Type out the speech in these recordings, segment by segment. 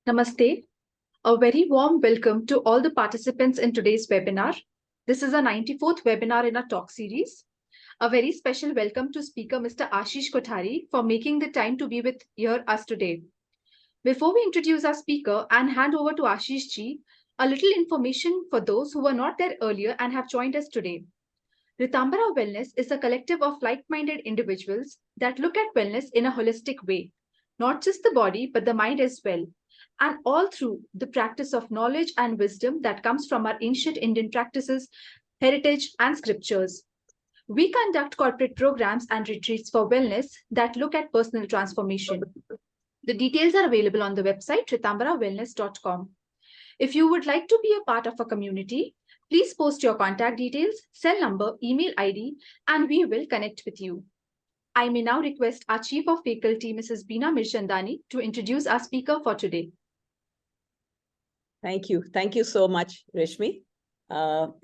Namaste. A very warm welcome to all the participants in today's webinar. This is our 94th webinar in our talk series. A very special welcome to speaker Mr. Ashish Kothari for making the time to be with us today. Before we introduce our speaker and hand over to Ashish ji, a little information for those who were not there earlier and have joined us today. Rtambhara Wellness is a collective of like-minded individuals that look at wellness in a holistic way, not just the body, but the mind as well, and all through the practice of knowledge and wisdom that comes from our ancient Indian practices, heritage, and scriptures. We conduct corporate programs and retreats for wellness that look at personal transformation. The details are available on the website rtambharawellness.com. If you would like to be a part of a community, please post your contact details, cell number, email ID, and we will connect with you. I may now request our Chief of Faculty, Mrs. Beena Mirchandani, to introduce our speaker for today. Thank you. Thank you so much, Rishmi.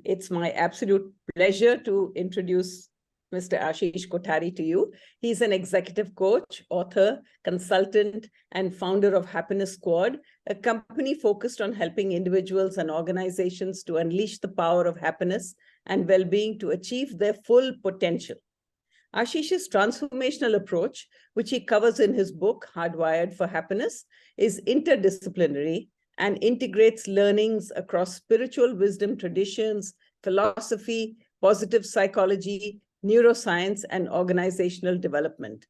It's my absolute pleasure to introduce Mr. Ashish Kothari to you. He's an executive coach, author, consultant, and founder of Happiness Squad, a company focused on helping individuals and organizations to unleash the power of happiness and well-being to achieve their full potential. Ashish's transformational approach, which he covers in his book, Hardwired for Happiness, is interdisciplinary and integrates learnings across spiritual wisdom traditions, philosophy, positive psychology, neuroscience, and organizational development.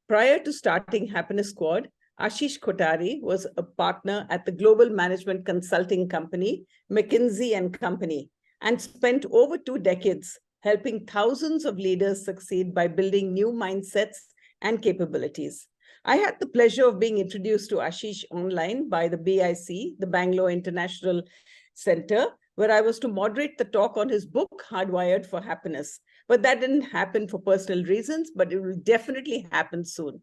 Prior to starting Happiness Squad, Ashish Kothari was a partner at the global management consulting company, McKinsey & Company, and spent over 2 decades helping thousands of leaders succeed by building new mindsets and capabilities. I had the pleasure of being introduced to Ashish online by the BIC, the Bangalore International Center, where I was to moderate the talk on his book, Hardwired for Happiness. But that didn't happen for personal reasons, but it will definitely happen soon.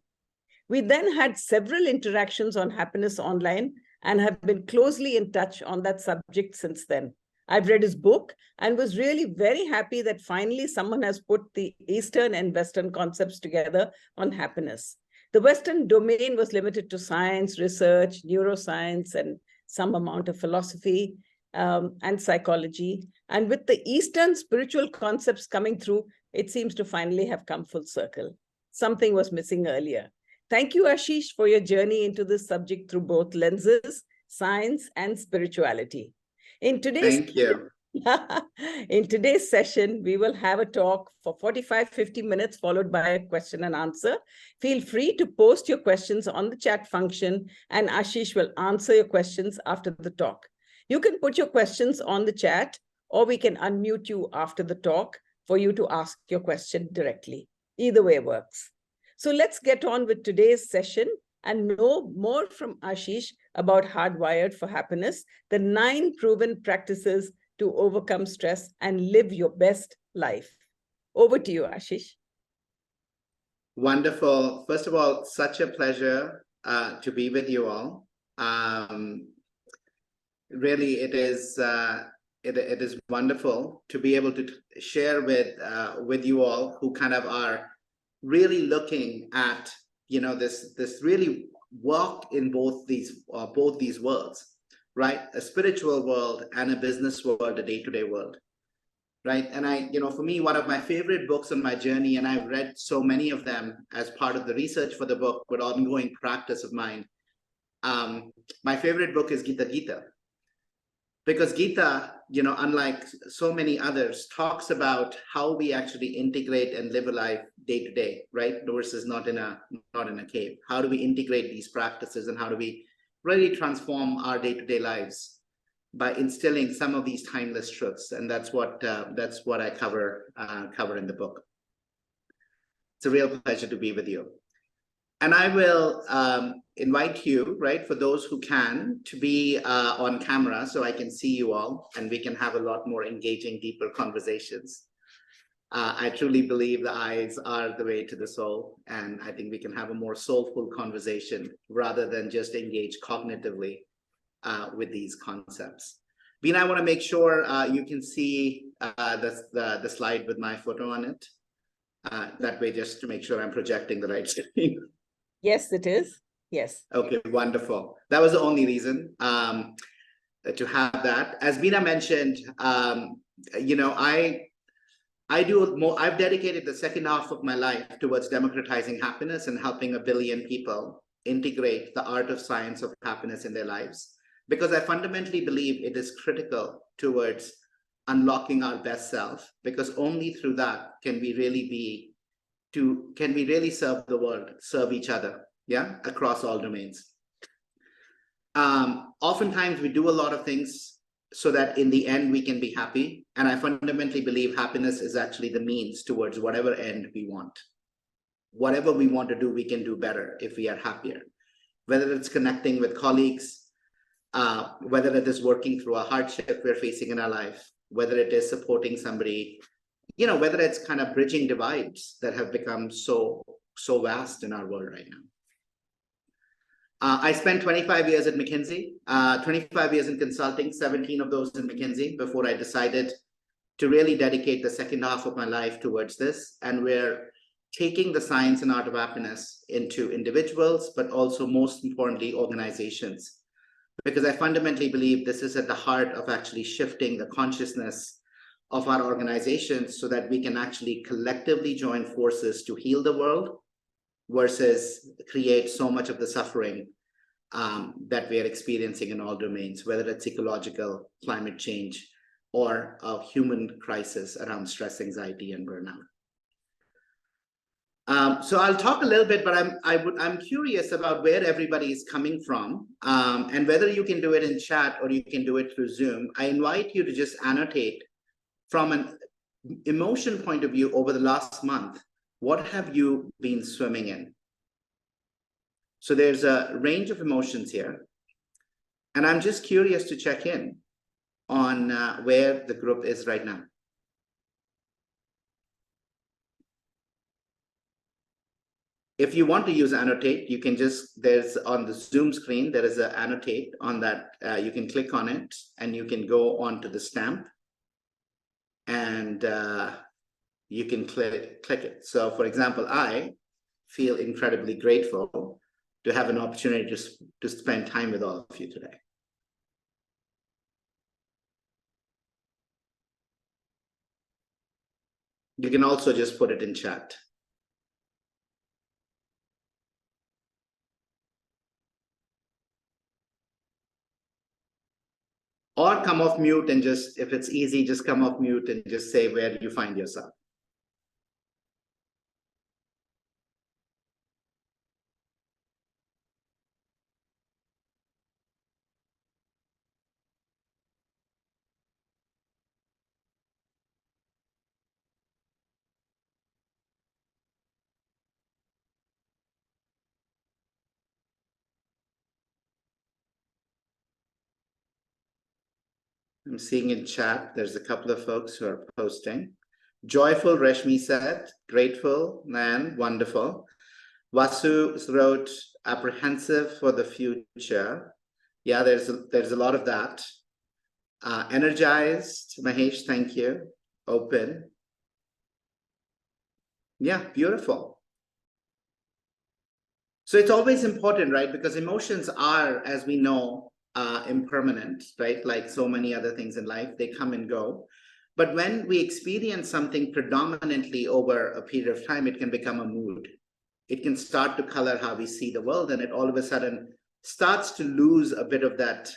We then had several interactions on happiness online and have been closely in touch on that subject since then. I've read his book and was really very happy that finally someone has put the Eastern and Western concepts together on happiness. The Western domain was limited to science, research, neuroscience, and some amount of philosophy and psychology. And with the Eastern spiritual concepts coming through, it seems to finally have come full circle. Something was missing earlier. Thank you, Ashish, for your journey into this subject through both lenses, science and spirituality. Thank you. In today's session, we will have a talk for 45-50 minutes, followed by a question and answer. Feel free to post your questions on the chat function, and Ashish will answer your questions after the talk. You can put your questions on the chat, or we can unmute you after the talk for you to ask your question directly. Either way works. So let's get on with today's session and know more from Ashish about Hardwired for Happiness, the 9 proven practices to overcome stress and live your best life. Over to you, Ashish. Wonderful. First of all, such a pleasure to be with you all. Really, it is wonderful to be able to share with you all who kind of are really looking at this really work in both these worlds. Right, a spiritual world and a business world, a day-to-day world, right? And for me, one of my favorite books on my journey, and I've read so many of them as part of the research for the book, but ongoing practice of mine. My favorite book is Gita, because Gita, unlike so many others, talks about how we actually integrate and live a life day to day, right? Versus not in a cave. How do we integrate these practices, and how do we really transform our day-to-day lives by instilling some of these timeless truths? And that's what I cover in the book. It's a real pleasure to be with you. And I will invite you, right, for those who can, to be on camera so I can see you all and we can have a lot more engaging, deeper conversations. I truly believe the eyes are the way to the soul, and I think we can have a more soulful conversation rather than just engage cognitively with these concepts. Beena, I want to make sure you can see the slide with my photo on it. That way, just to make sure I'm projecting the right screen. Yes, it is. Yes. Okay, wonderful. That was the only reason to have that. As Meena mentioned, I do more. I've dedicated the second half of my life towards democratizing happiness and helping 1 billion people integrate the art of science of happiness in their lives, because I fundamentally believe it is critical towards unlocking our best self, because only through that can we really serve the world, serve each other, yeah, across all domains. Oftentimes we do a lot of things so that in the end we can be happy. And I fundamentally believe happiness is actually the means towards whatever end we want. Whatever we want to do, we can do better if we are happier. Whether it's connecting with colleagues, whether it is working through a hardship we're facing in our life, whether it is supporting somebody, whether it's kind of bridging divides that have become so vast in our world right now. I spent 25 years at McKinsey, 25 years in consulting, 17 of those in McKinsey, before I decided to really dedicate the second half of my life towards this. And we're taking the science and art of happiness into individuals, but also most importantly, organizations. Because I fundamentally believe this is at the heart of actually shifting the consciousness of our organizations so that we can actually collectively join forces to heal the world versus create so much of the suffering that we are experiencing in all domains, whether it's ecological, climate change, or a human crisis around stress, anxiety, and burnout. So I'll talk a little bit, but I'm curious about where everybody is coming from, and whether you can do it in chat or you can do it through Zoom. I invite you to just annotate from an emotion point of view over the last month. What have you been swimming in? So there's a range of emotions here. And I'm just curious to check in on where the group is right now. If you want to use annotate, you can there's on the Zoom screen, there is an annotate on that. You can click on it and you can go onto the stamp and you can click it. So for example, I feel incredibly grateful to have an opportunity to spend time with all of you today. You can also just put it in chat. Or come off mute and just, if it's easy, just come off mute and just say where you find yourself. I'm seeing in chat, there's a couple of folks who are posting. Joyful, Reshmi said, grateful, man, wonderful. Vasu wrote, apprehensive for the future. Yeah, there's a lot of that. Energized, Mahesh, thank you. Open. Yeah, beautiful. So it's always important, right? Because emotions are, as we know, impermanent, right? Like so many other things in life, they come and go. But when we experience something predominantly over a period of time, it can become a mood. It can start to color how we see the world, and it all of a sudden starts to lose a bit of that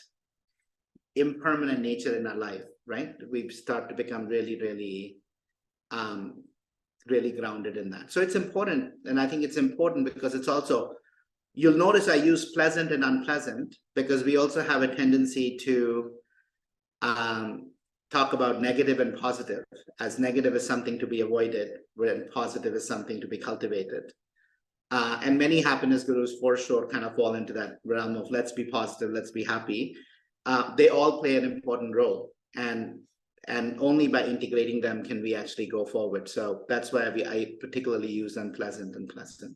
impermanent nature in our life, right? We start to become really, really, really grounded in that. So it's important, and I think it's important because it's also, you'll notice I use pleasant and unpleasant because we also have a tendency to talk about negative and positive, as negative is something to be avoided, when positive is something to be cultivated. And many happiness gurus for sure kind of fall into that realm of let's be positive, let's be happy. They all play an important role, and only by integrating them can we actually go forward. So that's why I particularly use unpleasant and pleasant.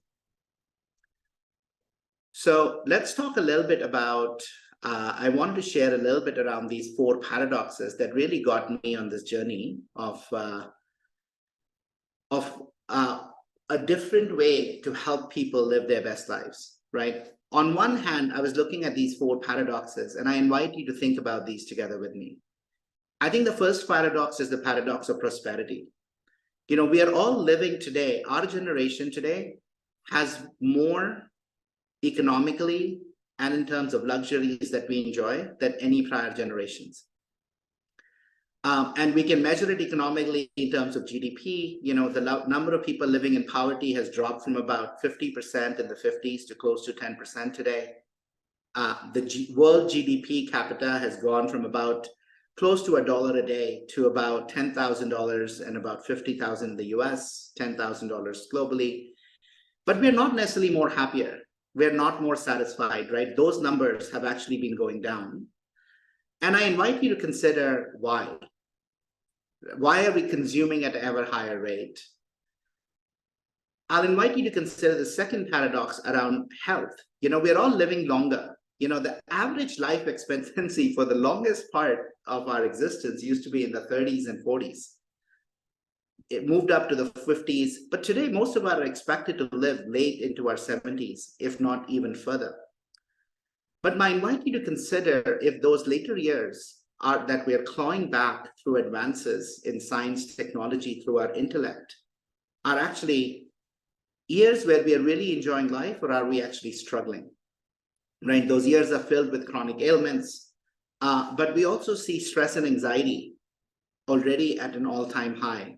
So let's talk a little bit about, I wanted to share a little bit around these 4 paradoxes that really got me on this journey of a different way to help people live their best lives, right? on one hand, I was looking at these four paradoxes, and I invite you to think about these together with me. I think the first paradox is the paradox of prosperity. We are all living today, our generation today has more economically and in terms of luxuries that we enjoy than any prior generations. And we can measure it economically in terms of GDP. The number of people living in poverty has dropped from about 50% in the 50s to close to 10% today. The world GDP capita has gone from about close to $1 a day to about $10,000 and about $50,000 in the US, $10,000 globally. But we're not necessarily more happier. We're not more satisfied, right? Those numbers have actually been going down. And I invite you to consider why. Why are we consuming at an ever higher rate? I'll invite you to consider the second paradox around health. We're all living longer. The average life expectancy for the longest part of our existence used to be in the 30s and 40s. It moved up to the 50s, but today most of us are expected to live late into our 70s, if not even further. But I invite you to consider if those later years are that we are clawing back through advances in science, technology, through our intellect, are actually years where we are really enjoying life, or are we actually struggling? Right? Those years are filled with chronic ailments, but we also see stress and anxiety already at an all-time high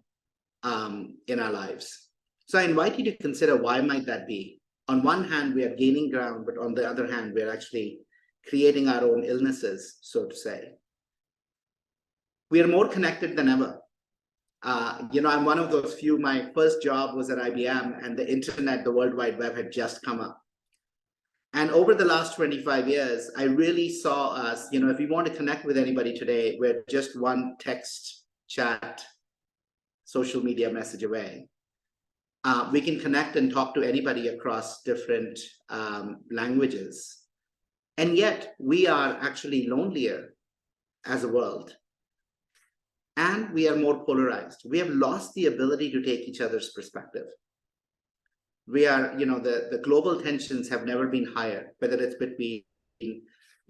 in our lives. So I invite you to consider, why might that be? On one hand, we are gaining ground, but on the other hand, we're actually creating our own illnesses, so to say. We are more connected than ever. I'm one of those few. My first job was at IBM, and the internet, the World Wide Web, had just come up. And over the last 25 years, I really saw us, if we want to connect with anybody today, we're just one text, chat, social media message away. We can connect and talk to anybody across different languages. And yet we are actually lonelier as a world. And we are more polarized. We have lost the ability to take each other's perspective. We are, the global tensions have never been higher, whether it's between,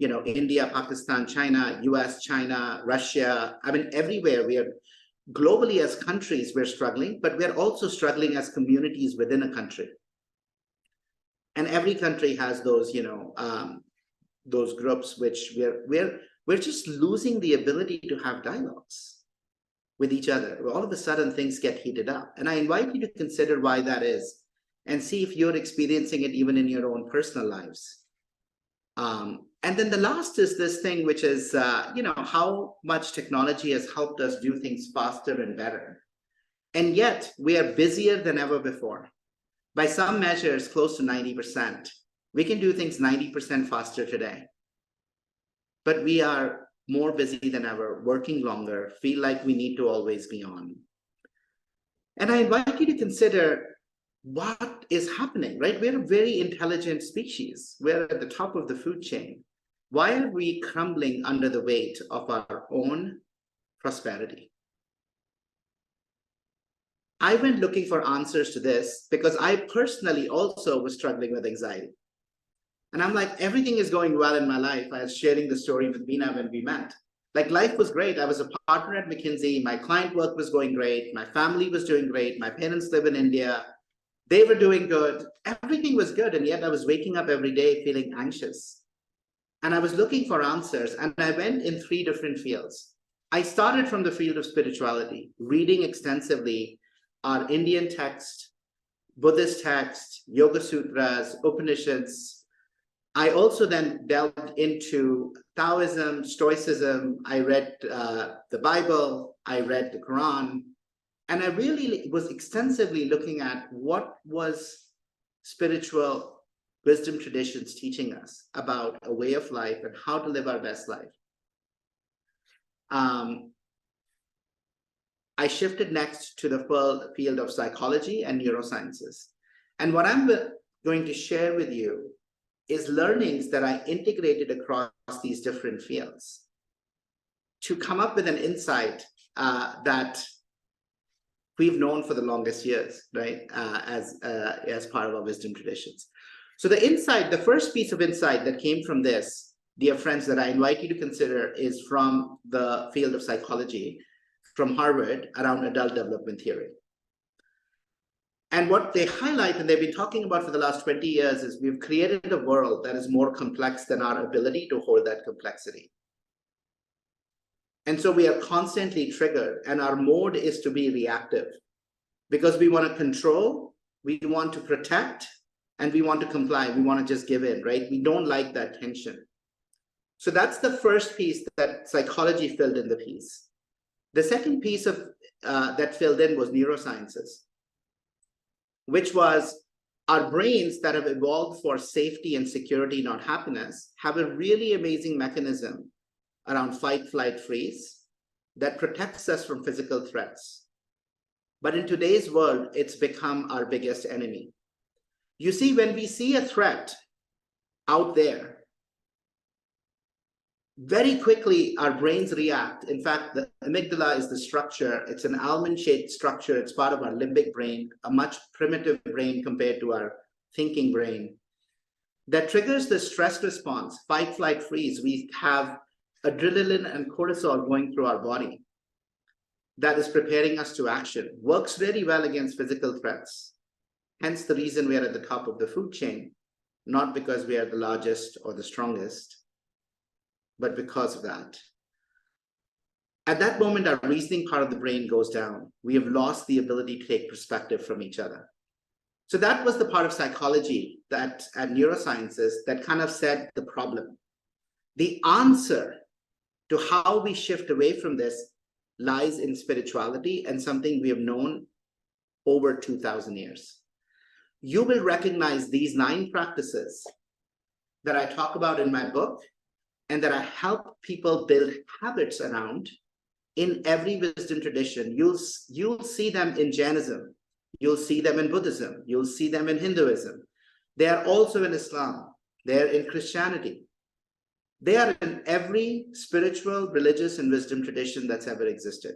India, Pakistan, China, US, China, Russia. I mean, everywhere we are globally as countries, we're struggling, but we're also struggling as communities within a country. And every country has those, those groups which we're just losing the ability to have dialogues with each other. All of a sudden, things get heated up. And I invite you to consider why that is, and see if you're experiencing it even in your own personal lives. And then the last is this thing, which is, how much technology has helped us do things faster and better. And yet we are busier than ever before. By some measures, close to 90%. We can do things 90% faster today. But we are more busy than ever, working longer, feel like we need to always be on. And I invite you to consider what is happening, right? We're a very intelligent species. We're at the top of the food chain. Why are we crumbling under the weight of our own prosperity? I went looking for answers to this because I personally also was struggling with anxiety. And I'm like, everything is going well in my life. I was sharing the story with Meena when we met. Like, life was great. I was a partner at McKinsey. My client work was going great. My family was doing great. My parents live in India. They were doing good. Everything was good. And yet I was waking up every day feeling anxious. And I was looking for answers. And I went in 3 different fields. I started from the field of spirituality, reading extensively our Indian text, Buddhist text, Yoga Sutras, Upanishads. I also then delved into Taoism, Stoicism. I read the Bible. I read the Quran. And I really was extensively looking at what was spiritual wisdom traditions teaching us about a way of life and how to live our best life. I shifted next to the field of psychology and neurosciences. And what I'm going to share with you is learnings that I integrated across these different fields to come up with an insight that we've known for the longest years, right? As part of our wisdom traditions. So the first piece of insight that came from this, dear friends, that I invite you to consider is from the field of psychology, from Harvard, around adult development theory. And what they highlight, and they've been talking about for the last 20 years, is we've created a world that is more complex than our ability to hold that complexity. And so we are constantly triggered, and our mode is to be reactive because we want to control, we want to protect, and we want to comply. We want to just give in, right? We don't like that tension. So that's the first piece that psychology filled in the piece. The second piece of that filled in was neurosciences, which was our brains that have evolved for safety and security, not happiness, have a really amazing mechanism around fight, flight, freeze that protects us from physical threats. But in today's world, it's become our biggest enemy. You see, when we see a threat out there, very quickly our brains react. In fact, the amygdala is the structure. It's an almond-shaped structure. It's part of our limbic brain, a much primitive brain compared to our thinking brain, that triggers the stress response, fight, flight, freeze. We have adrenaline and cortisol going through our body that is preparing us to action. Works really well against physical threats. Hence the reason we are at the top of the food chain, not because we are the largest or the strongest, but because of that. At that moment, our reasoning part of the brain goes down. We have lost the ability to take perspective from each other. So that was the part of psychology that and neurosciences that kind of said the problem. The answer to how we shift away from this lies in spirituality and something we have known over 2,000 years. You will recognize these 9 practices that I talk about in my book and that I help people build habits around in every wisdom tradition. You'll see them in Jainism. You'll see them in Buddhism. You'll see them in Hinduism. They are also in Islam. They're in Christianity. They are in every spiritual, religious, and wisdom tradition that's ever existed.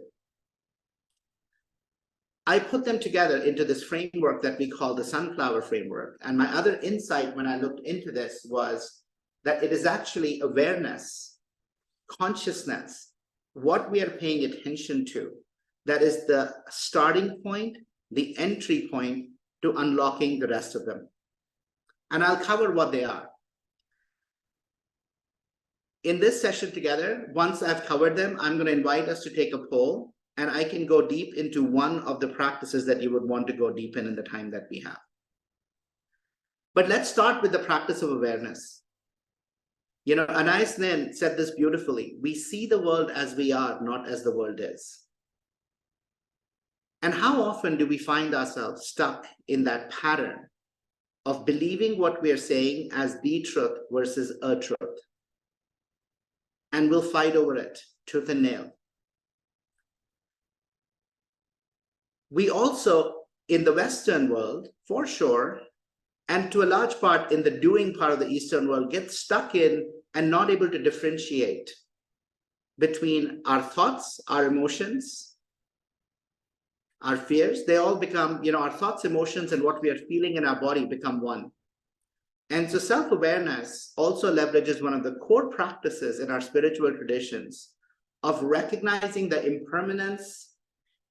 I put them together into this framework that we call the sunflower framework. And my other insight when I looked into this was that it is actually awareness, consciousness, what we are paying attention to, that is the starting point, the entry point to unlocking the rest of them. And I'll cover what they are. In this session together, once I've covered them, I'm going to invite us to take a poll, and I can go deep into one of the practices that you would want to go deep in the time that we have. But let's start with the practice of awareness. You know, Anais Nin said this beautifully. We see the world as we are, not as the world is. And how often do we find ourselves stuck in that pattern of believing what we are saying as the truth versus a truth? And we'll fight over it, tooth and nail. We also, in the Western world, for sure, and to a large part in the doing part of the Eastern world, get stuck in and not able to differentiate between our thoughts, our emotions, our fears. They all become, you know, our thoughts, emotions, and what we are feeling in our body become one. And so self-awareness also leverages one of the core practices in our spiritual traditions of recognizing the impermanence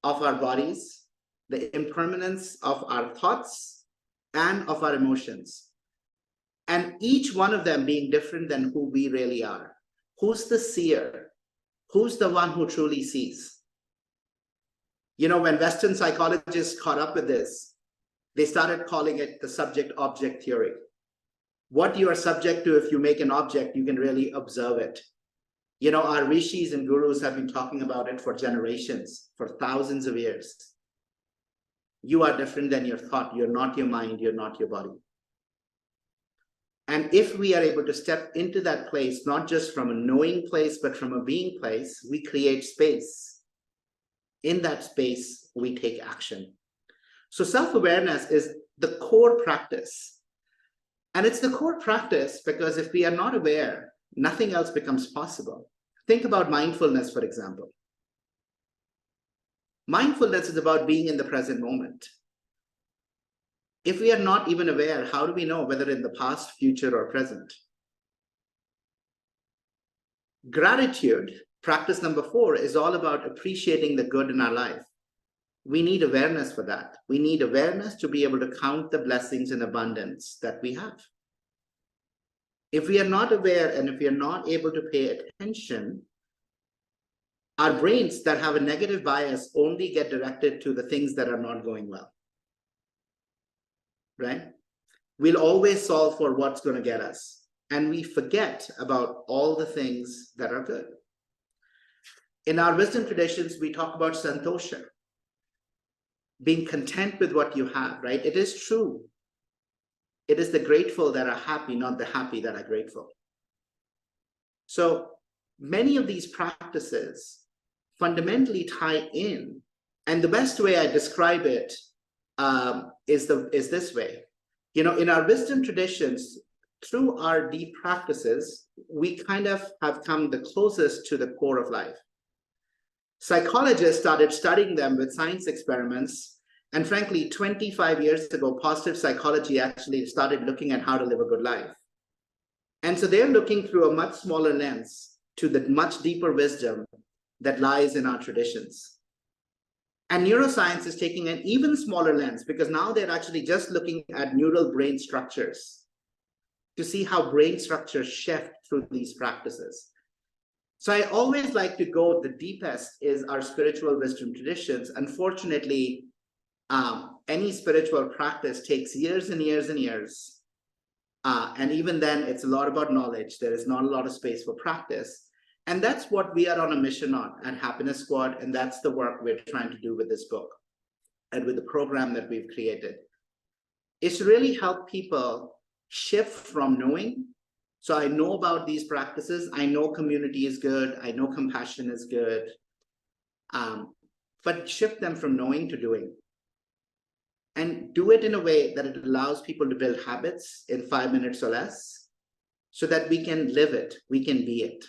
of our bodies, the impermanence of our thoughts, and of our emotions. And each one of them being different than who we really are. Who's the seer? Who's the one who truly sees? You know, when Western psychologists caught up with this, they started calling it the subject-object theory. What you are subject to, if you make an object, you can really observe it. You know, our rishis and gurus have been talking about it for generations, for thousands of years. You are different than your thought. You're not your mind. You're not your body. And if we are able to step into that place, not just from a knowing place, but from a being place, we create space. In that space, we take action. So self-awareness is the core practice. And it's the core practice because if we are not aware, nothing else becomes possible. Think about mindfulness, for example. Mindfulness is about being in the present moment. If we are not even aware, how do we know whether in the past, future, or present? Gratitude, practice number 4, is all about appreciating the good in our life. We need awareness for that. We need awareness to be able to count the blessings in abundance that we have. If we are not aware and if we are not able to pay attention, our brains that have a negative bias only get directed to the things that are not going well, right? We'll always solve for what's going to get us, and we forget about all the things that are good. In our wisdom traditions, we talk about santosha, being content with what you have, right? It is true. It is the grateful that are happy, not the happy that are grateful. So many of these practices fundamentally tie in, and the best way I describe it is this way. You know, in our wisdom traditions, through our deep practices, we kind of have come the closest to the core of life. Psychologists started studying them with science experiments, and frankly, 25 years ago, positive psychology actually started looking at how to live a good life. And so they're looking through a much smaller lens to the much deeper wisdom that lies in our traditions. And neuroscience is taking an even smaller lens, because now they're actually just looking at neural brain structures to see how brain structures shift through these practices. So I always like to go the deepest is our spiritual wisdom traditions. Unfortunately, any spiritual practice takes years and years and years. And even then, it's a lot about knowledge. There is not a lot of space for practice. And that's what we are on a mission on at Happiness Squad. And that's the work we're trying to do with this book and with the program that we've created. It's to really help people shift from knowing. So I know about these practices. I know community is good. I know compassion is good. But shift them from knowing to doing. And do it in a way that it allows people to build habits in 5 minutes or less, so that we can live it, we can be it.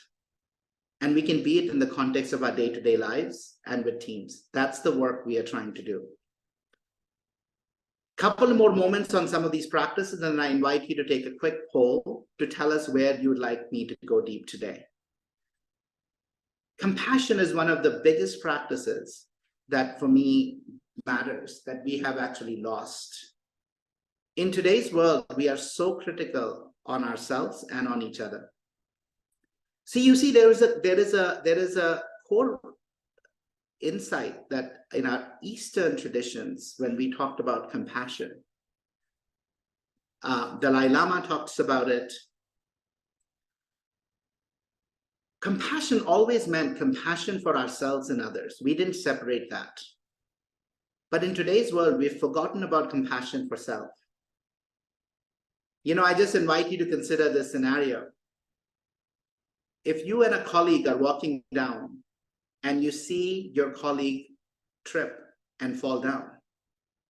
And we can be it in the context of our day-to-day lives and with teams. That's the work we are trying to do. Couple more moments on some of these practices, and I invite you to take a quick poll to tell us where you would like me to go deep today. Compassion is one of the biggest practices that for me matters, that we have actually lost. In today's world, we are so critical on ourselves and on each other. See, you see, there is a core insight that in our Eastern traditions, when we talked about compassion, Dalai Lama talks about it. Compassion always meant compassion for ourselves and others. We didn't separate that. But in today's world, we've forgotten about compassion for self. You know, I just invite you to consider this scenario. If you and a colleague are walking down and you see your colleague trip and fall down,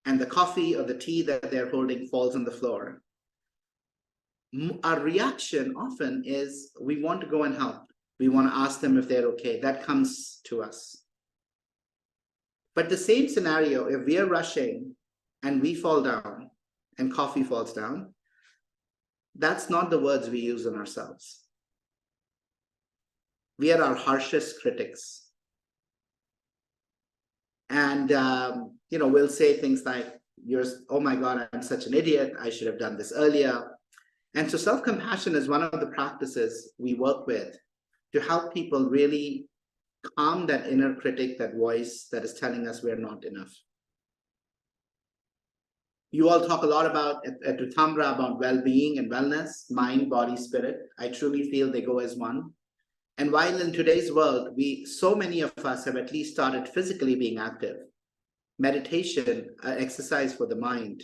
and the coffee or the tea that they're holding falls on the floor, our reaction often is we want to go and help. We want to ask them if they're okay. That comes to us. But the same scenario, if we are rushing and we fall down and coffee falls down, that's not the words we use on ourselves. We are our harshest critics. And, we'll say things like, oh my God, I'm such an idiot. I should have done this earlier. And so self-compassion is one of the practices we work with to help people really calm that inner critic, that voice that is telling us we're not enough. You all talk a lot about at Rtambhara about well-being and wellness, mind, body, spirit. I truly feel they go as one. And while in today's world, so many of us have at least started physically being active, meditation, exercise for the mind,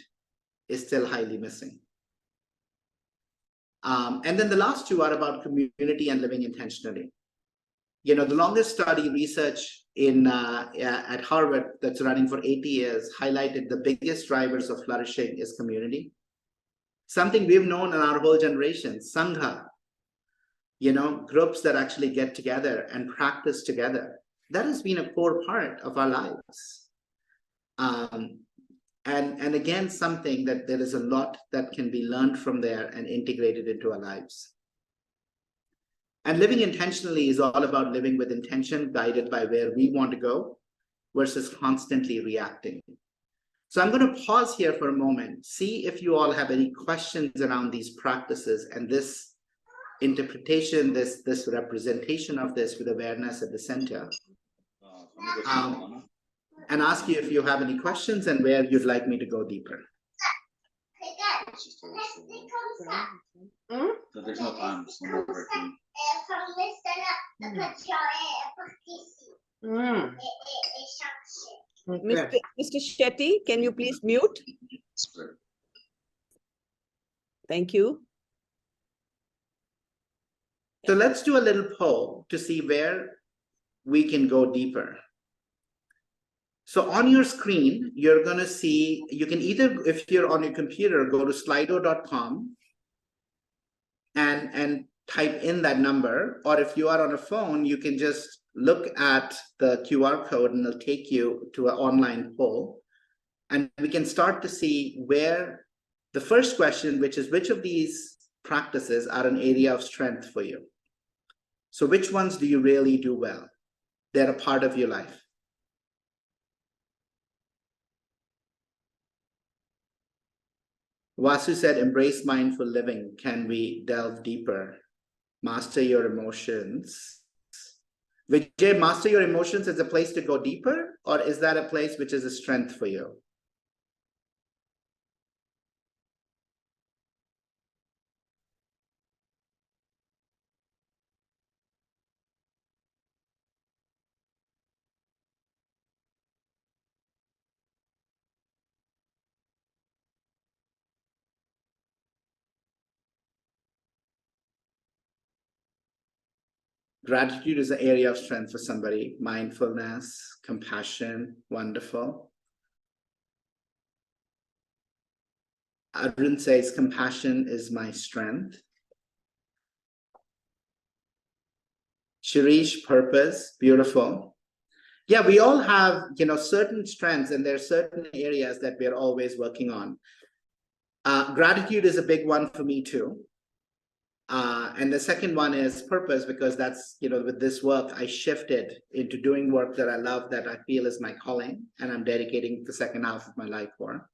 is still highly missing. And then the last two are about community and living intentionally. You know, the longest study research at Harvard that's running for 80 years highlighted the biggest drivers of flourishing is community. Something we've known in our whole generation, Sangha, groups that actually get together and practice together. That has been a core part of our lives. And again, something that there is a lot that can be learned from there and integrated into our lives. And living intentionally is all about living with intention, guided by where we want to go versus constantly reacting. So I'm going to pause here for a moment, see if you all have any questions around these practices and this interpretation, this representation of this with awareness at the center. And ask you if you have any questions and where you'd like me to go deeper. So there's no time. Mr. Shetty, can you please mute? Thank you. So let's do a little poll to see where we can go deeper. So on your screen, you're going to see, you can either, if you're on your computer, go to slido.com and type in that number, or if you are on a phone, you can just look at the QR code and it'll take you to an online poll. And we can start to see where the first question, which is which of these practices are an area of strength for you? So which ones do you really do well? They're a part of your life. Vasu said, embrace mindful living. Can we delve deeper? Master your emotions. Vijay, master your emotions is a place to go deeper, or is that a place which is a strength for you? Gratitude is an area of strength for somebody. Mindfulness, compassion, wonderful. Arun says, compassion is my strength. Shirish, purpose, beautiful. Yeah, we all have, certain strengths, and there are certain areas that we're always working on. Gratitude is a big one for me too. And the second one is purpose, because that's, with this work, I shifted into doing work that I love, that I feel is my calling, and I'm dedicating the second half of my life for.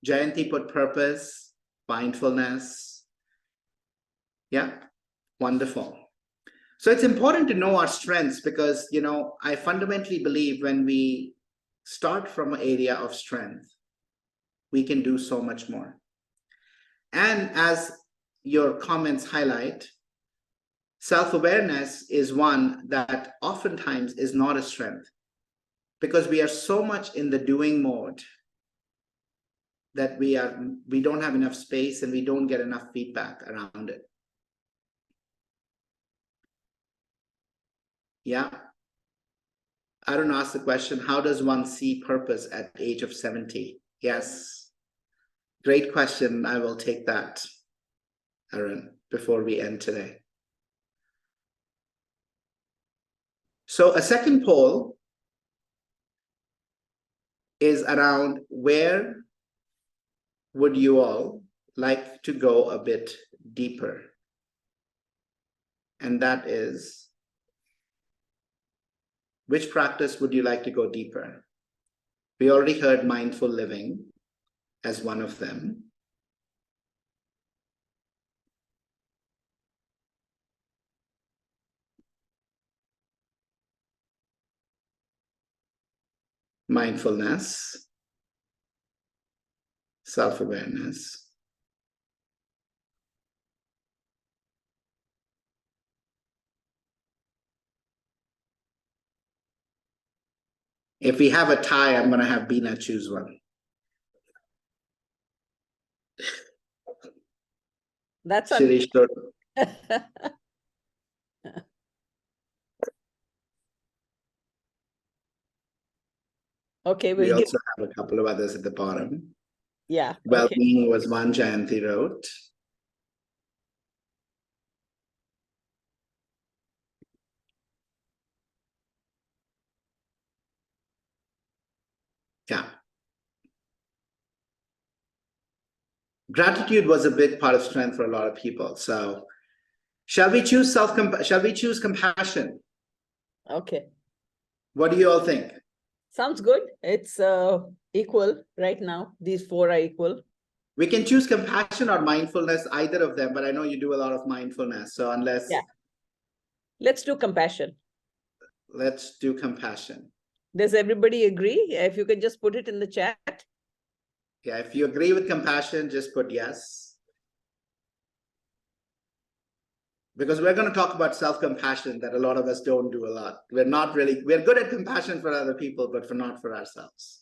Jayanti put purpose, mindfulness. Yeah, wonderful. So it's important to know our strengths because, I fundamentally believe when we start from an area of strength, we can do so much more. And as your comments highlight, self-awareness is one that oftentimes is not a strength because we are so much in the doing mode that we don't have enough space and we don't get enough feedback around it. Yeah. Arun asked the question, how does one see purpose at the age of 70? Yes. Great question. I will take that, Arun, before we end today. So a second poll is around where would you all like to go a bit deeper? And that is, which practice would you like to go deeper? We already heard mindful living as one of them. Mindfulness, self-awareness. If we have a tie, I'm going to have Beena choose one. That's Shirish, okay. we We'll give, also have a couple of others at the bottom. yeah. Okay. Well-being was one Jayanti wrote. Yeah. gratitude was a big part of strength for a lot of people. So shall we choose compassion? Okay. What do you all think? Sounds good. It's equal right now. These four are equal. We can choose compassion or mindfulness, either of them, but I know you do a lot of mindfulness. So unless... Yeah. Let's do compassion. Let's do compassion. Does everybody agree? If you can just put it in the chat. Yeah, if you agree with compassion, just put yes. Because we're going to talk about self-compassion that a lot of us don't do a lot. We're good at compassion for other people, but not for ourselves.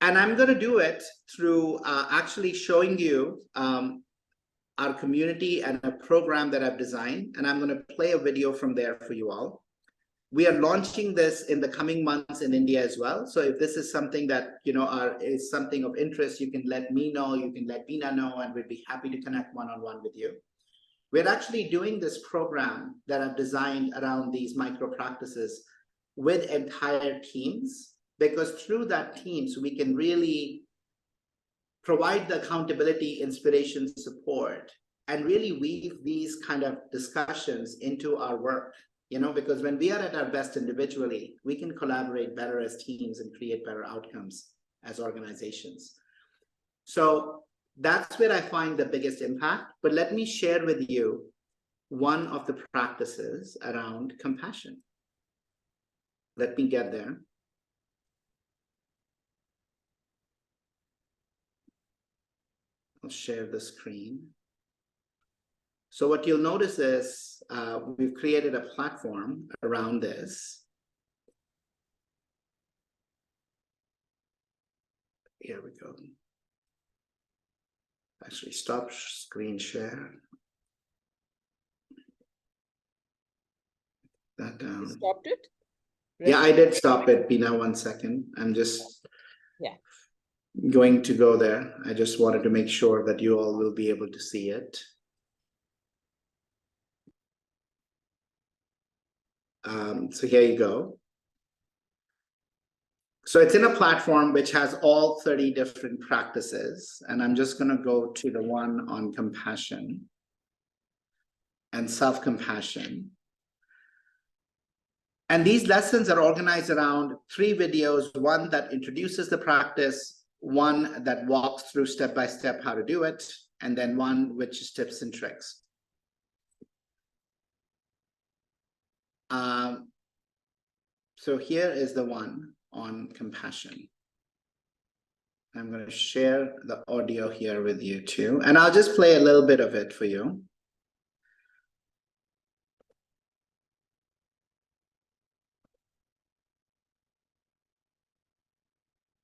And I'm going to do it through actually showing you our community and a program that I've designed. And I'm going to play a video from there for you all. We are launching this in the coming months in India as well. So if this is something that, is something of interest, you can let me know, you can let Veena know, and we'd be happy to connect one-on-one with you. We're actually doing this program that I've designed around these micro practices with entire teams, because through that teams, we can really provide the accountability, inspiration, support, and really weave these kind of discussions into our work. Because when we are at our best individually, we can collaborate better as teams and create better outcomes as organizations. So that's where I find the biggest impact. But let me share with you one of the practices around compassion. Let me get there. I'll share the screen. So what you'll notice is we've created a platform around this. Here we go. Actually, stop screen share. That down. You stopped it? Yeah, I did stop it, Veena, 1 second. I'm just going to go there. I just wanted to make sure that you all will be able to see it. So here you go. So it's in a platform which has all 30 different practices. And I'm just going to go to the one on compassion and self-compassion. And these lessons are organized around 3 videos, one that introduces the practice, one that walks through step-by-step how to do it, and then one which is tips and tricks. So here is the one on compassion. I'm going to share the audio here with you too, and I'll just play a little bit of it for you.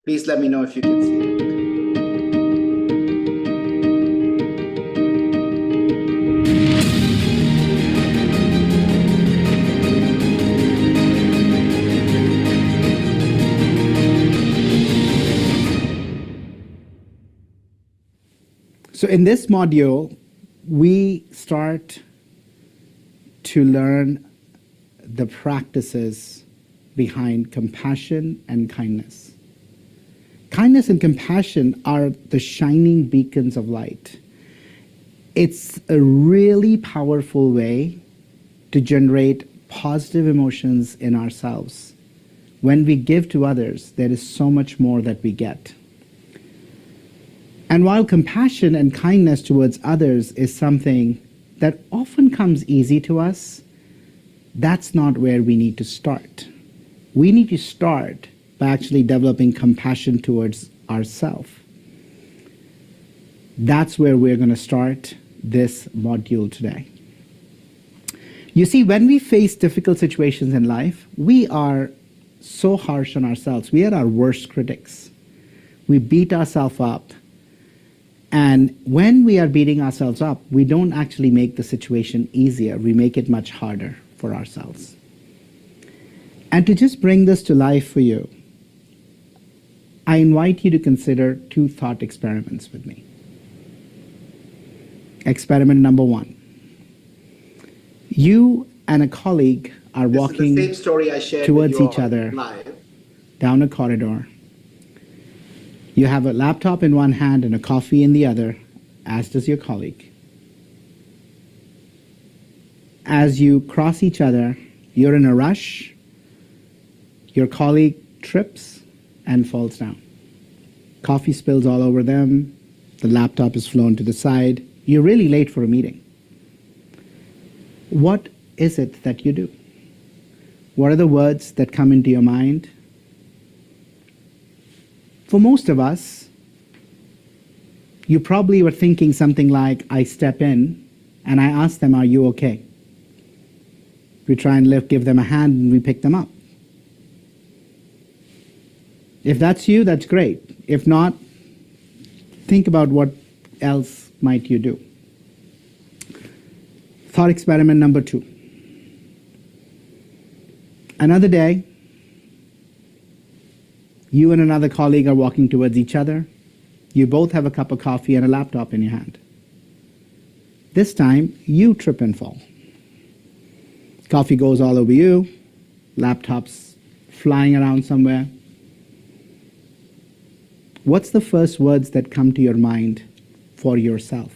Please let me know if you can see it. So in this module, we start to learn the practices behind compassion and kindness. Kindness and compassion are the shining beacons of light. It's a really powerful way to generate positive emotions in ourselves. When we give to others, there is so much more that we get. And while compassion and kindness towards others is something that often comes easy to us, that's not where we need to start. We need to start by actually developing compassion towards ourselves. That's where we're going to start this module today. You see, when we face difficult situations in life, we are so harsh on ourselves. We are our worst critics. We beat ourselves up. And when we are beating ourselves up, we don't actually make the situation easier. We make it much harder for ourselves. And to just bring this to life for you, I invite you to consider 2 thought experiments with me. Experiment number 1. You and a colleague are walking towards each other down a corridor. You have a laptop in one hand and a coffee in the other, as does your colleague. As you cross each other, you're in a rush, your colleague trips and falls down. Coffee spills all over them, the laptop is flown to the side, you're really late for a meeting. What is it that you do? What are the words that come into your mind? For most of us, you probably were thinking something like, I step in and I ask them, are you okay? We try and give them a hand and we pick them up. If that's you, that's great. If not, think about what else might you do. Thought experiment number 2. Another day, you and another colleague are walking towards each other. You both have a cup of coffee and a laptop in your hand. This time, you trip and fall. Coffee goes all over you, laptop's flying around somewhere. What's the first words that come to your mind for yourself?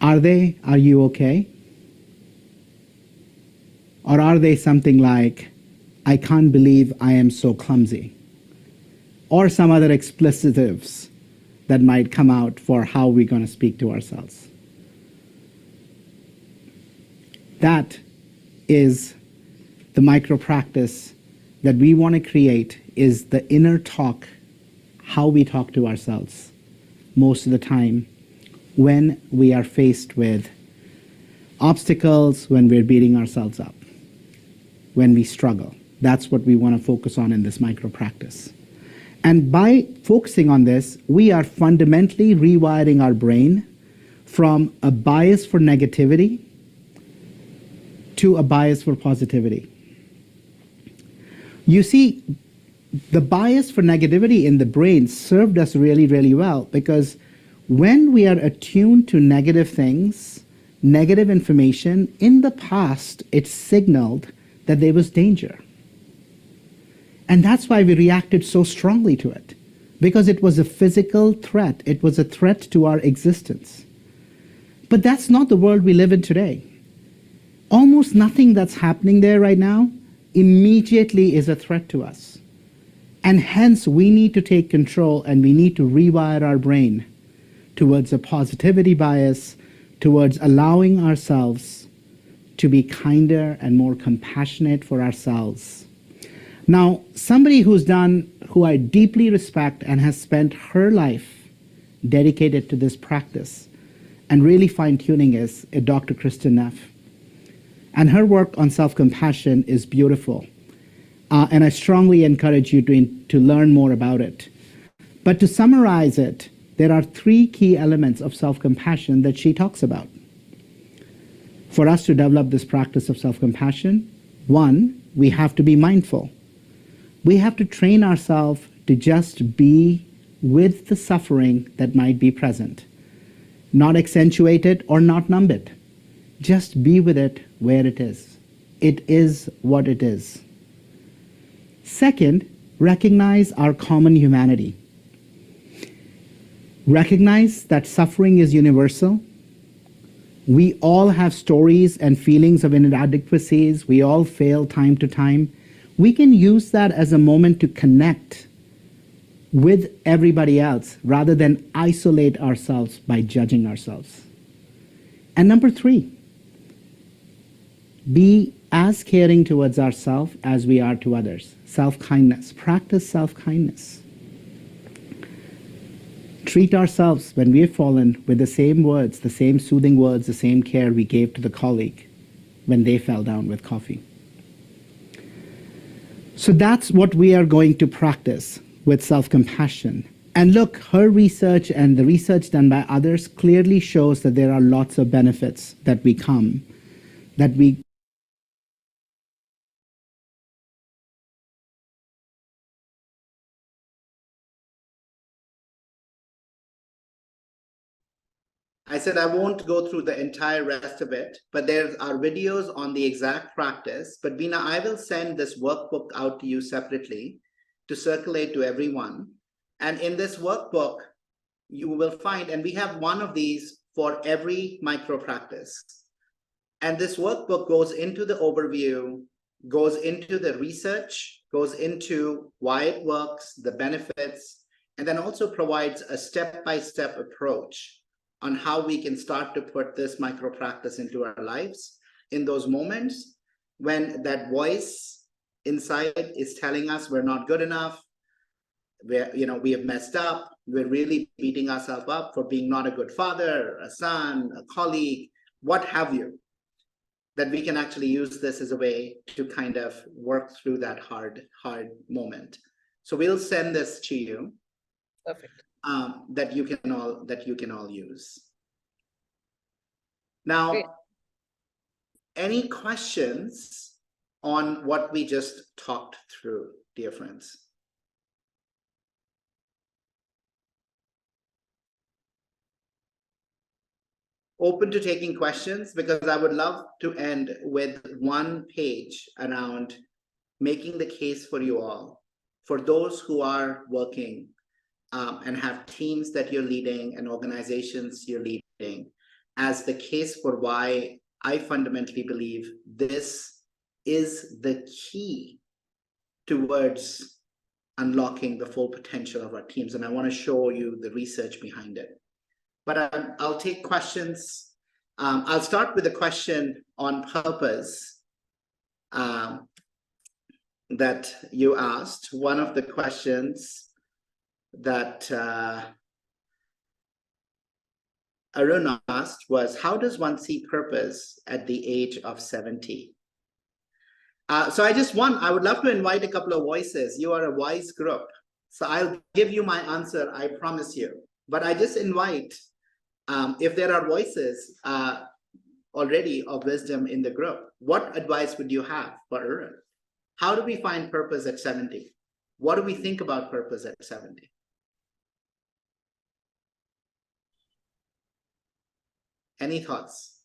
Are you okay? Or are they something like, I can't believe I am so clumsy? Or some other explicitives that might come out for how we're going to speak to ourselves. That is the micro practice that we want to create, is the inner talk, how we talk to ourselves most of the time when we are faced with obstacles, when we're beating ourselves up, when we struggle. That's what we want to focus on in this micro practice. And by focusing on this, we are fundamentally rewiring our brain from a bias for negativity to a bias for positivity. You see, the bias for negativity in the brain served us really, really well, because when we are attuned to negative things, negative information, in the past, it signaled that there was danger. And that's why we reacted so strongly to it, because it was a physical threat. It was a threat to our existence. But that's not the world we live in today. Almost nothing that's happening there right now immediately is a threat to us. And hence, we need to take control and we need to rewire our brain towards a positivity bias, towards allowing ourselves to be kinder and more compassionate for ourselves. Now, somebody who I deeply respect and has spent her life dedicated to this practice and really fine-tuning is Dr. Kristen Neff. And her work on self-compassion is beautiful. And I strongly encourage you to learn more about it. But to summarize it, there are 3 key elements of self-compassion that she talks about. For us to develop this practice of self-compassion, 1, we have to be mindful. We have to train ourselves to just be with the suffering that might be present. Not accentuate it or not numb it. Just be with it where it is. It is what it is. Second, recognize our common humanity. Recognize that suffering is universal. We all have stories and feelings of inadequacies. We all fail time to time. We can use that as a moment to connect with everybody else rather than isolate ourselves by judging ourselves. And number 3, be as caring towards ourselves as we are to others. Self-kindness. Practice self-kindness. Treat ourselves when we have fallen with the same words, the same soothing words, the same care we gave to the colleague when they fell down with coffee. So that's what we are going to practice with self-compassion. And look, her research and the research done by others clearly shows that there are lots of benefits that we I said I won't go through the entire rest of it, but there are videos on the exact practice. But Veena, I will send this workbook out to you separately to circulate to everyone. And in this workbook, you will find, and we have one of these for every micro practice. And this workbook goes into the overview, goes into the research, goes into why it works, the benefits, and then also provides a step-by-step approach on how we can start to put this micro practice into our lives in those moments when that voice inside is telling us we're not good enough, we have messed up, we're really beating ourselves up for being not a good father, a son, a colleague, what have you, that we can actually use this as a way to kind of work through that hard moment. So we'll send this to you. Perfect. That you can all use. Now, Great. Any questions on what we just talked through, dear friends? Open to taking questions, because I would love to end with one page around making the case for you all, for those who are working and have teams that you're leading and organizations you're leading, as the case for why I fundamentally believe this is the key towards unlocking the full potential of our teams. And I want to show you the research behind it. But I'll take questions. I'll start with a question on purpose that you asked. One of the questions that Arun asked was, how does one see purpose at the age of 70? So I would love to invite a couple of voices. You are a wise group. So I'll give you my answer, I promise you. But I just invite, if there are voices already of wisdom in the group, what advice would you have for Arun? How do we find purpose at 70? What do we think about purpose at 70? Any thoughts?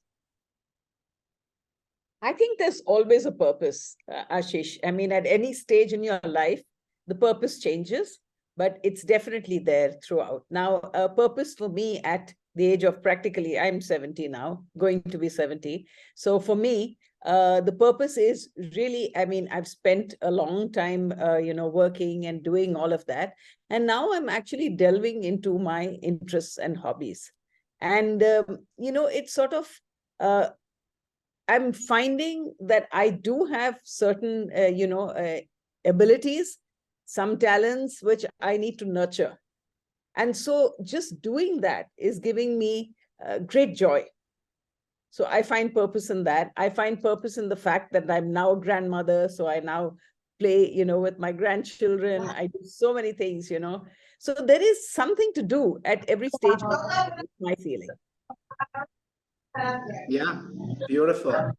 I think there's always a purpose, Ashish. I mean, at any stage in your life, the purpose changes, but it's definitely there throughout. Now, a purpose for me at the age of practically, I'm 70 now, going to be 70. So for me, the purpose is really, I mean, I've spent a long time, working and doing all of that. And now I'm actually delving into my interests and hobbies. And, it's sort of, I'm finding that I do have certain, abilities, some talents, which I need to nurture. And so just doing that is giving me great joy. So I find purpose in that. I find purpose in the fact that I'm now a grandmother. So I now play, with my grandchildren. I do so many things, So there is something to do at every stage of life, is my feeling. Yeah, beautiful.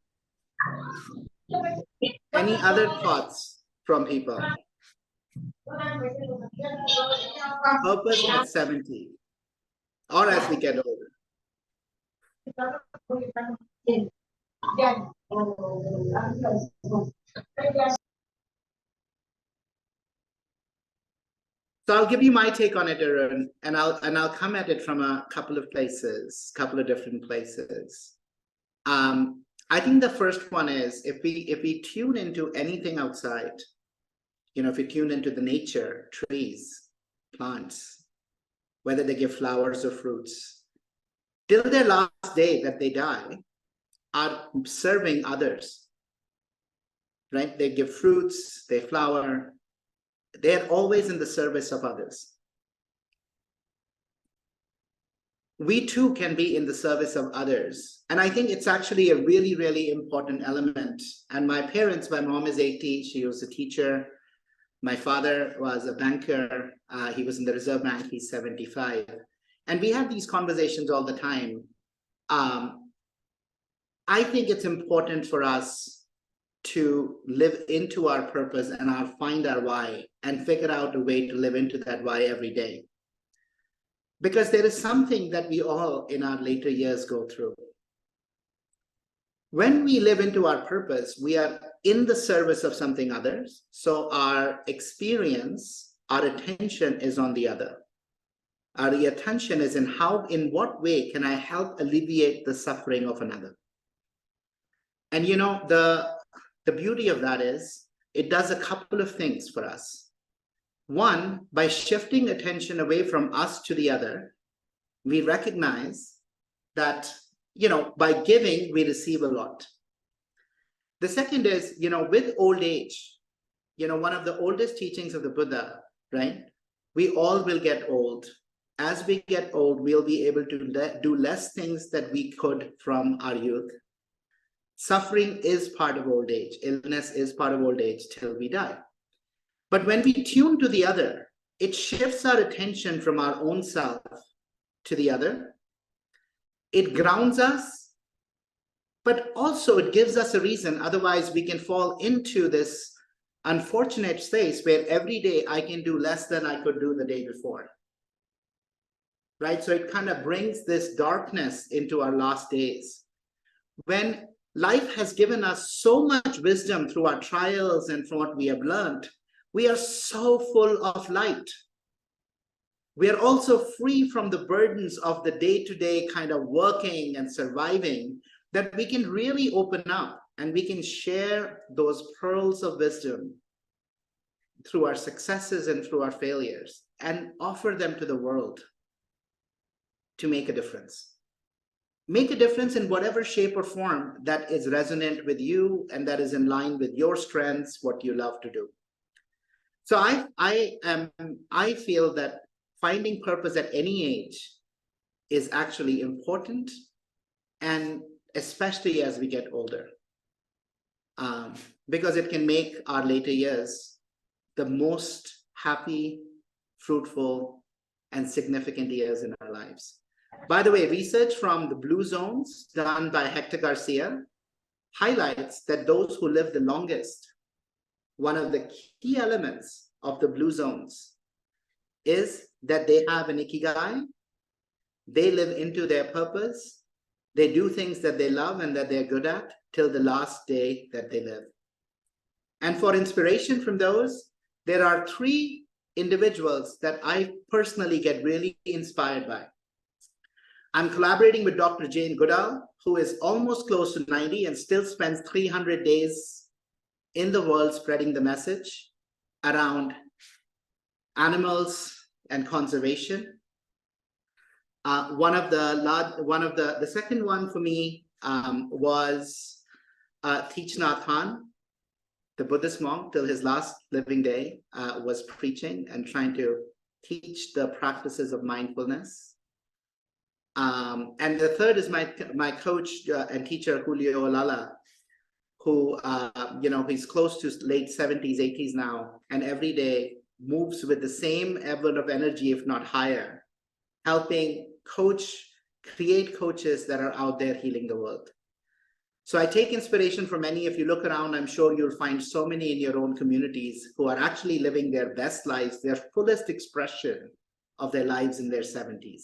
Any other thoughts from people? Purpose at 70 or as we get older. So I'll give you my take on it, Arun, and I'll come at it from a couple of different places. I think the first one is if we tune into anything outside, if we tune into the nature, trees, plants, whether they give flowers or fruits, till their last day that they die, are serving others, right? They give fruits, they flower, they're always in the service of others. We too can be in the service of others. And I think it's actually a really, really important element. And my mom is 80, she was a teacher. My father was a banker. He was in the Reserve Bank, he's 75. And we have these conversations all the time. I think it's important for us to live into our purpose and find our why and figure out a way to live into that why every day. Because there is something that we all in our later years go through. When we live into our purpose, we are in the service of something others. So our experience, our attention is on the other. Our attention is in what way can I help alleviate the suffering of another? And you know, the beauty of that is it does a couple of things for us. One, by shifting attention away from us to the other, we recognize that, you know, by giving, we receive a lot. The second is, you know, with old age, you know, one of the oldest teachings of the Buddha, right? We all will get old. As we get old, we'll be able to do less things that we could from our youth. Suffering is part of old age. Illness is part of old age till we die. But when we tune to the other, it shifts our attention from our own self to the other. It grounds us, but also it gives us a reason. Otherwise, we can fall into this unfortunate space where every day I can do less than I could do the day before. Right? So it kind of brings this darkness into our last days. When life has given us so much wisdom through our trials and from what we have learned, we are so full of light. We are also free from the burdens of the day-to-day kind of working and surviving, that we can really open up and we can share those pearls of wisdom through our successes and through our failures and offer them to the world to make a difference. Make a difference in whatever shape or form that is resonant with you and that is in line with your strengths, what you love to do. So I feel that finding purpose at any age is actually important, and especially as we get older, because it can make our later years the most happy, fruitful, and significant years in our lives. By the way, research from the Blue Zones done by Hector Garcia highlights that those who live the longest, one of the key elements of the Blue Zones is that they have an ikigai, they live into their purpose, they do things that they love and that they're good at till the last day that they live. And for inspiration from those, there are 3 individuals that I personally get really inspired by. I'm collaborating with Dr. Jane Goodall, who is almost close to 90 and still spends 300 days in the world spreading the message around animals and conservation. The second one for me was Thich Nhat Hanh, the Buddhist monk, till his last living day, was preaching and trying to teach the practices of mindfulness. And the third is my coach and teacher, Julio Olala, who, he's close to late 70s, 80s now, and every day moves with the same level of energy, if not higher, helping create coaches that are out there healing the world. So I take inspiration from many. If you look around, I'm sure you'll find so many in your own communities who are actually living their best lives, their fullest expression of their lives in their 70s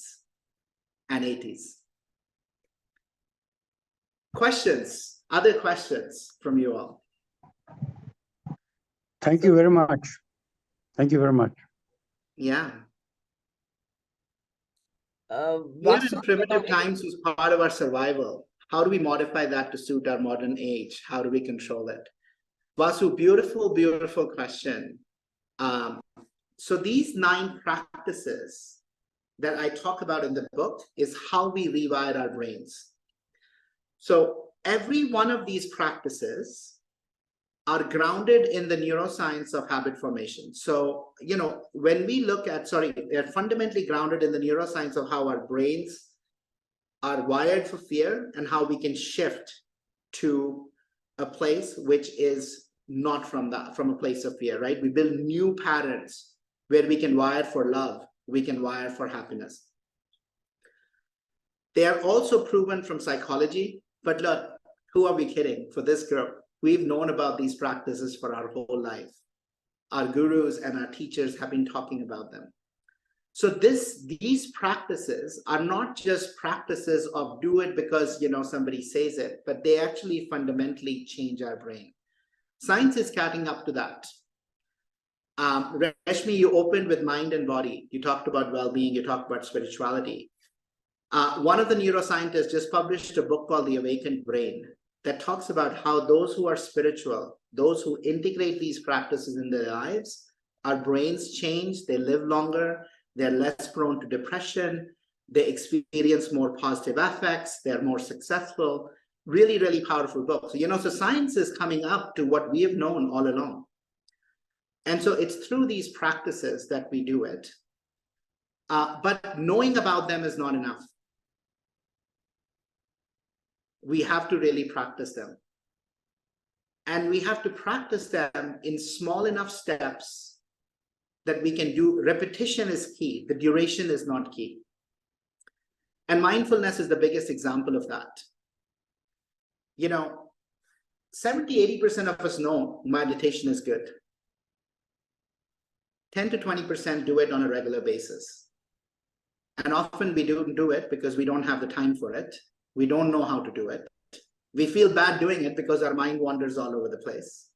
and 80s. Questions? Other questions from you all? Thank you very much. Thank you very much. Yeah. We are in primitive times was part of our survival. How do we modify that to suit our modern age? How do we control it? Vasu, beautiful, beautiful question. So these 9 practices that I talk about in the book is how we rewire our brains. So every one of these practices are grounded in the neuroscience of habit formation. So, when we look at, they're fundamentally grounded in the neuroscience of how our brains are wired for fear and how we can shift to a place which is not from a place of fear, right? We build new patterns where we can wire for love, we can wire for happiness. They are also proven from psychology, but look, who are we kidding? For this group, we've known about these practices for our whole life. Our gurus and our teachers have been talking about them. So these practices are not just practices of do it because somebody says it, but they actually fundamentally change our brain. Science is catching up to that. Reshmi, you opened with mind and body. You talked about well-being. You talked about spirituality. One of the neuroscientists just published a book called The Awakened Brain that talks about how those who are spiritual, those who integrate these practices in their lives, our brains change, they live longer, they're less prone to depression, they experience more positive affects, they're more successful. Really, really powerful book. So science is coming up to what we have known all along. And so it's through these practices that we do it. But knowing about them is not enough. We have to really practice them. And we have to practice them in small enough steps that we can do. Repetition is key. The duration is not key. And mindfulness is the biggest example of that. 70-80% of us know meditation is good. 10 to 20% do it on a regular basis. And often we don't do it because we don't have the time for it. We don't know how to do it. We feel bad doing it because our mind wanders all over the place.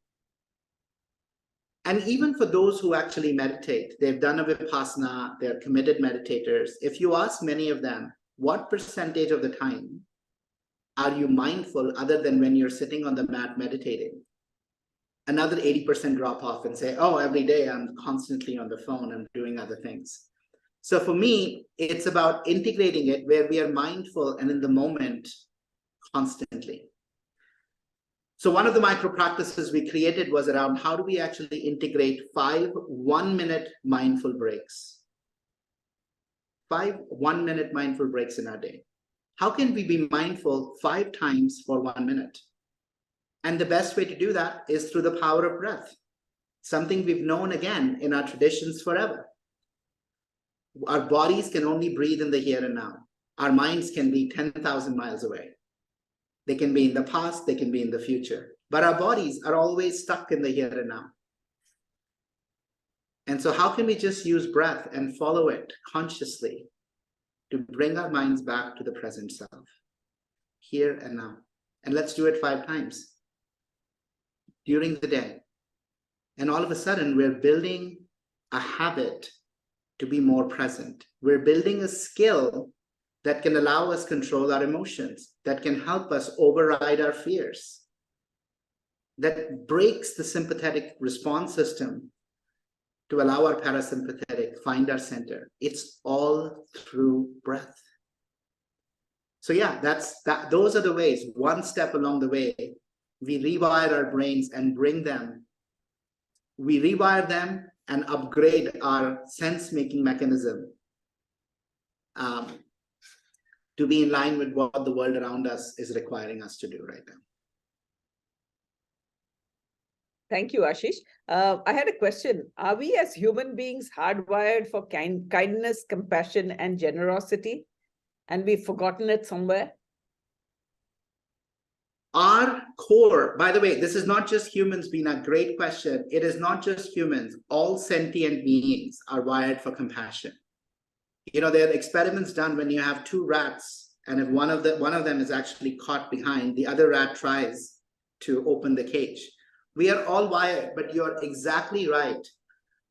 And even for those who actually meditate, they've done a vipassana, they're committed meditators. If you ask many of them, what percentage of the time are you mindful other than when you're sitting on the mat meditating? Another 80% drop off and say, oh, every day I'm constantly on the phone, I'm doing other things. So for me, it's about integrating it where we are mindful and in the moment constantly. So one of the micro practices we created was around how do we actually integrate 5 one-minute mindful breaks. 5 one-minute mindful breaks in our day. How can we be mindful 5 times for 1 minute? And the best way to do that is through the power of breath, something we've known again in our traditions forever. Our bodies can only breathe in the here and now. Our minds can be 10,000 miles away. They can be in the past, they can be in the future. But our bodies are always stuck in the here and now. And so how can we just use breath and follow it consciously to bring our minds back to the present self, here and now? And let's do it 5 times during the day. And all of a sudden, we're building a habit to be more present. We're building a skill that can allow us control our emotions, that can help us override our fears, that breaks the sympathetic response system to allow our parasympathetic find our center. It's all through breath. So yeah, those are the ways, one step along the way, we rewire our brains and we rewire them and upgrade our sense-making mechanism to be in line with what the world around us is requiring us to do right now. Thank you, Ashish. I had a question. Are we as human beings hardwired for kindness, compassion, and generosity? And we've forgotten it somewhere? Our core, by the way, this is not just humans, being a great question. It is not just humans. All sentient beings are wired for compassion. There are experiments done when you have 2 rats, and if one of them is actually caught behind, the other rat tries to open the cage. We are all wired, but you're exactly right.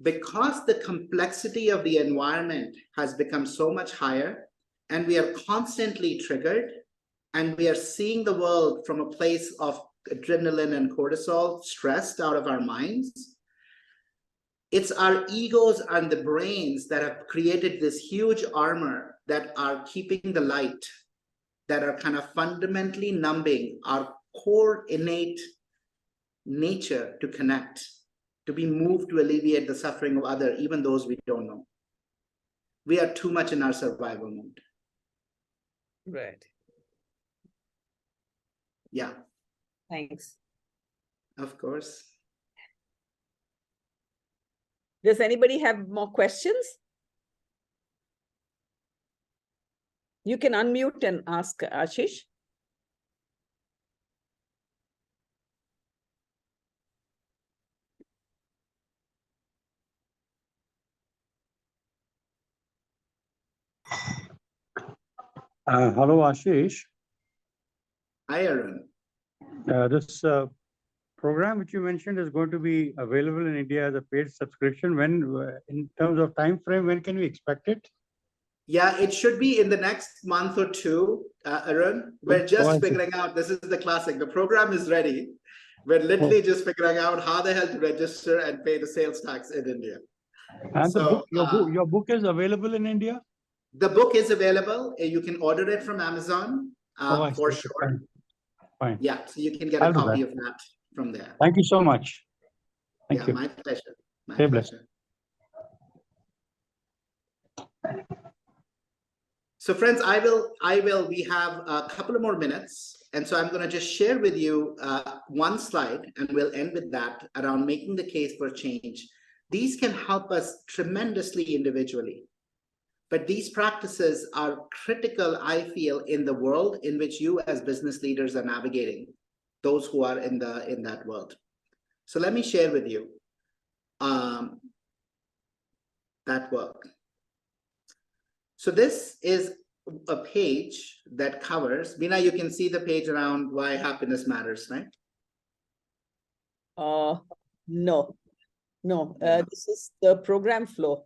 Because the complexity of the environment has become so much higher, and we are constantly triggered, and we are seeing the world from a place of adrenaline and cortisol, stressed out of our minds. It's our egos and the brains that have created this huge armor that are keeping the light, that are kind of fundamentally numbing our core innate nature to connect, to be moved to alleviate the suffering of others, even those we don't know. We are too much in our survival mode. Right. Yeah. Thanks. Of course. Does anybody have more questions? You can unmute and ask Ashish. Hello, Ashish. Hi, Arun. This program which you mentioned is going to be available in India as a paid subscription. When, in terms of time frame, when can we expect it? Yeah, it should be in the next month or two, Arun. We're I just see. figuring out, this is the classic, the program is ready. We're literally just figuring out how the hell to register and pay the sales tax in India. And the So, book, your book is available in India? the book is available. You can order it from Amazon I for see. sure. Fine. Yeah, so you can get I'll a do copy that. of that from there. Thank you so much. Thank Yeah, you. my pleasure. My Stay blessed. pleasure. So friends, we have a couple of more minutes. And so I'm going to just share with you one slide, and we'll end with that around making the case for change. These can help us tremendously individually. But these practices are critical, I feel, in the world in which you as business leaders are navigating, those who are in that world. So let me share with you that work. So this is a page that covers, Veena, you can see the page around why happiness matters, right? No. Yeah. This is the program flow.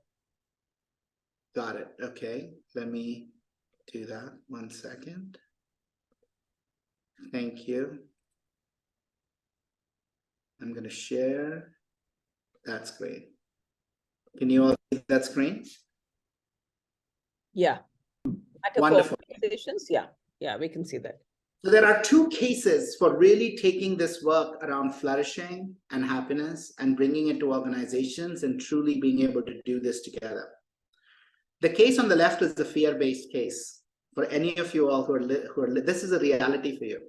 Got it. Okay, let me do that. 1 second. Thank you. I'm going to share. That's great. Can you all see that screen? Yeah. Wonderful. Organizations, yeah, we can see that. So there are two cases for really taking this work around flourishing and happiness and bringing it to organizations and truly being able to do this together. The case on the left is the fear-based case. For any of you all who are this is a reality for you.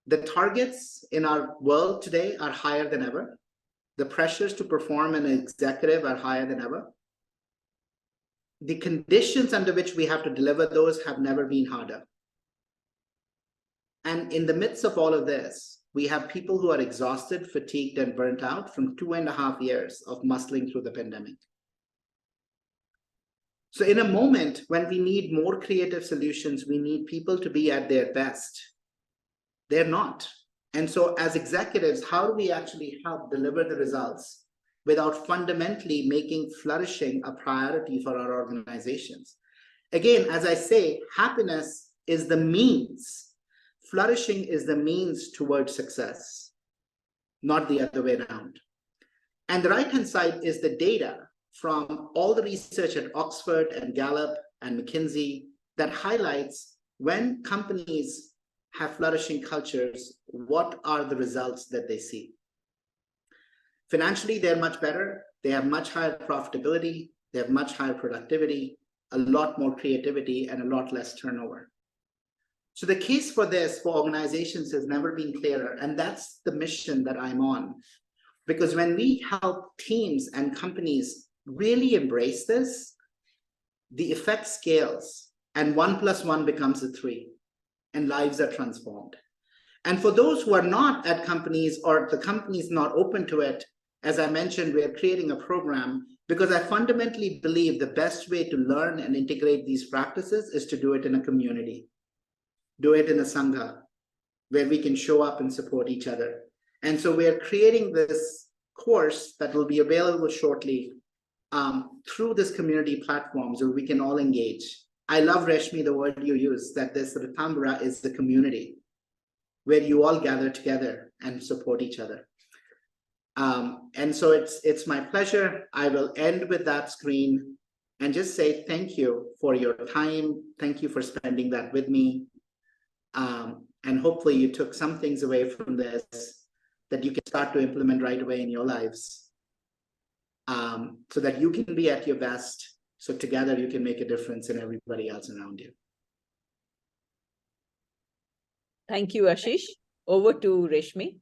The targets in our world today are higher than ever. The pressures to perform an executive are higher than ever. The conditions under which we have to deliver those have never been harder. And in the midst of all of this, we have people who are exhausted, fatigued, and burnt out from 2.5 years of muscling through the pandemic. So in a moment when we need more creative solutions, we need people to be at their best. They're not. And so as executives, how do we actually help deliver the results without fundamentally making flourishing a priority for our organizations? Again, as I say, happiness is the means. Flourishing is the means towards success, not the other way around. And the right-hand side is the data from all the research at Oxford and Gallup and McKinsey that highlights when companies have flourishing cultures, what are the results that they see? Financially, they're much better. They have much higher profitability. They have much higher productivity, a lot more creativity, and a lot less turnover. So the case for this for organizations has never been clearer. And that's the mission that I'm on. Because when we help teams and companies really embrace this, the effect scales and 1 + 1 becomes a 3 and lives are transformed. And for those who are not at companies or the company is not open to it, as I mentioned, we are creating a program because I fundamentally believe the best way to learn and integrate these practices is to do it in a community. Do it in a sangha where we can show up and support each other. And so we are creating this course that will be available shortly through this community platforms where we can all engage. I love, Reshmi, the word you use, that this Rtambhara is the community where you all gather together and support each other. And so it's my pleasure. I will end with that screen and just say thank you for your time. Thank you for spending that with me. And hopefully you took some things away from this that you can start to implement right away in your lives. So that you can be at your best. So together you can make a difference in everybody else around you. Thank you, Ashish. Over to Reshmi.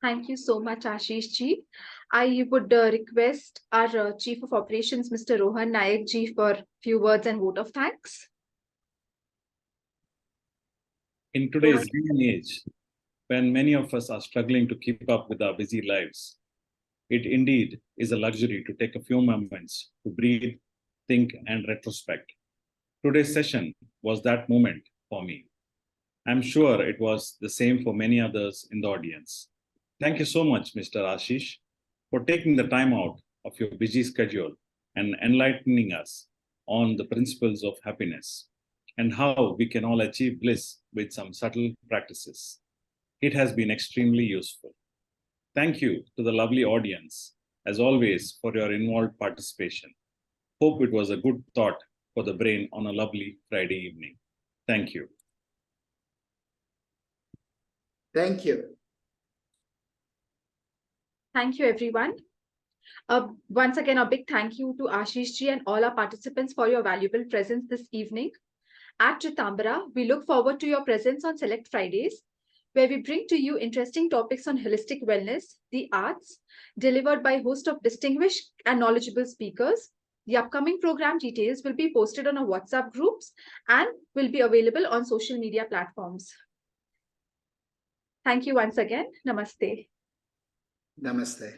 Thank you so much, Ashish ji. I would request our Chief of Operations, Mr. Rohan Nayak ji, for a few words and vote of thanks. In today's day and age, when many of us are struggling to keep up with our busy lives, it indeed is a luxury to take a few moments to breathe, think, and retrospect. Today's session was that moment for me. I'm sure it was the same for many others in the audience. Thank you so much, Mr. Ashish, for taking the time out of your busy schedule and enlightening us on the principles of happiness and how we can all achieve bliss with some subtle practices. It has been extremely useful. Thank you to the lovely audience, as always, for your involved participation. Hope it was a good thought for the brain on a lovely Friday evening. Thank you. Thank you. Thank you, everyone. Once again, a big thank you to Ashish ji and all our participants for your valuable presence this evening. At Rtambhara, we look forward to your presence on Select Fridays, where we bring to you interesting topics on holistic wellness, the arts, delivered by a host of distinguished and knowledgeable speakers. The upcoming program details will be posted on our WhatsApp groups and will be available on social media platforms. Thank you once again. Namaste. Namaste.